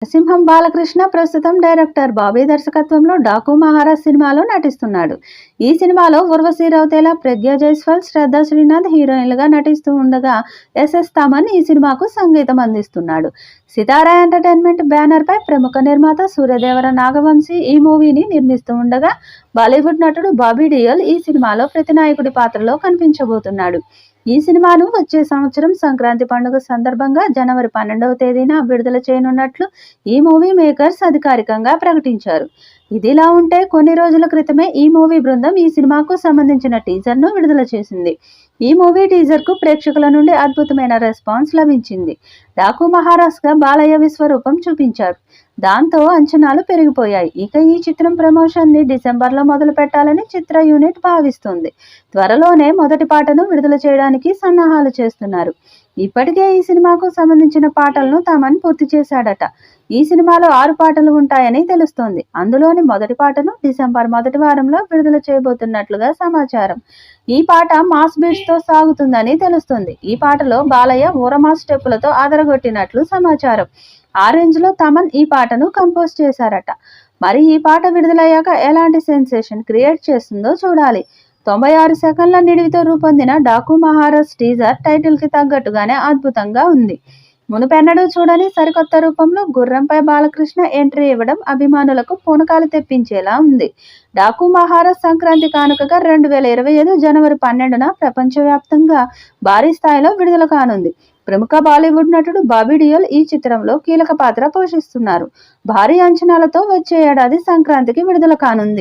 నరసింహం బాలకృష్ణ ప్రస్తుతం డైరెక్టర్ బాబీ దర్శకత్వంలో డాకు మహారాజ్ సినిమాలో నటిస్తున్నాడు. ఈ సినిమాలో ఉర్వశి రౌతేలా, ప్రజ్ఞా జైస్వాల్, శ్రద్ధా శ్రీనాథ్ హీరోయిన్లుగా నటిస్తూ ఉండగా ఎస్ఎస్ తమన్ ఈ సినిమాకు సంగీతం అందిస్తున్నాడు. సితారా ఎంటర్టైన్మెంట్ బ్యానర్ పై ప్రముఖ నిర్మాత సూర్యదేవర నాగవంశీ ఈ మూవీని నిర్మిస్తూ ఉండగా బాలీవుడ్ నటుడు బాబీ డియోల్ ఈ సినిమాలో ప్రతినాయకుడి పాత్రలో కనిపించబోతున్నాడు. ఈ సినిమాను వచ్చే సంవత్సరం సంక్రాంతి పండుగ సందర్భంగా జనవరి 12వ తేదీన విడుదల చేయనున్నట్లు ఈ మూవీ మేకర్స్ అధికారికంగా ప్రకటించారు. ఇదిలా ఉంటే కొన్ని రోజుల క్రితమే ఈ మూవీ బృందం ఈ సినిమాకు సంబంధించిన టీజర్ను విడుదల చేసింది. ఈ మూవీ టీజర్కు ప్రేక్షకుల నుండి అద్భుతమైన రెస్పాన్స్ లభించింది. డాకు మహారాజ్గా బాలయ్య విశ్వరూపం చూపించారు. దాంతో అంచనాలు పెరిగిపోయాయి. ఇక ఈ చిత్రం ప్రమోషన్ని డిసెంబర్లో మొదలు పెట్టాలని చిత్ర యూనిట్ భావిస్తుంది. త్వరలోనే మొదటి పాటను విడుదల చేయడానికి సన్నాహాలు చేస్తున్నారు. ఇప్పటికే ఈ సినిమాకు సంబంధించిన పాటలను తమన్ పూర్తి చేశాడట. ఈ సినిమాలో 6 పాటలు ఉంటాయని తెలుస్తోంది. అందులోని మొదటి పాటను డిసెంబర్ మొదటి వారంలో విడుదల చేయబోతున్నట్లుగా సమాచారం. ఈ పాట మాస్ బీట్స్ తో సాగుతుందని తెలుస్తుంది. ఈ పాటలో బాలయ్య ఊరమాస్ స్టెప్పులతో అదరగొట్టినట్లు సమాచారం. ఆ రేంజ్ లో తమన్ ఈ పాటను కంపోజ్ చేశారట. మరి ఈ పాట విడుదలయ్యాక ఎలాంటి సెన్సేషన్ క్రియేట్ చేస్తుందో చూడాలి. 96 సెకండ్ల నిడివితో రూపొందిన డాకు మహారాజ్ టీజర్ టైటిల్ కి తగ్గట్టుగానే అద్భుతంగా ఉంది. మునుపెన్నడూ చూడని సరికొత్త రూపంలో గుర్రంపై బాలకృష్ణ ఎంట్రీ ఇవ్వడం అభిమానులకు పూనకాలు తెప్పించేలా ఉంది. డాకు మహారాజ్ సంక్రాంతి కానుకగా 2025 జనవరి 12న ప్రపంచవ్యాప్తంగా భారీ స్థాయిలో విడుదల కానుంది. ప్రముఖ బాలీవుడ్ నటుడు బాబీ డియోల్ ఈ చిత్రంలో కీలక పాత్ర పోషిస్తున్నారు. భారీ అంచనాలతో వచ్చే ఏడాది సంక్రాంతికి విడుదల కానుంది.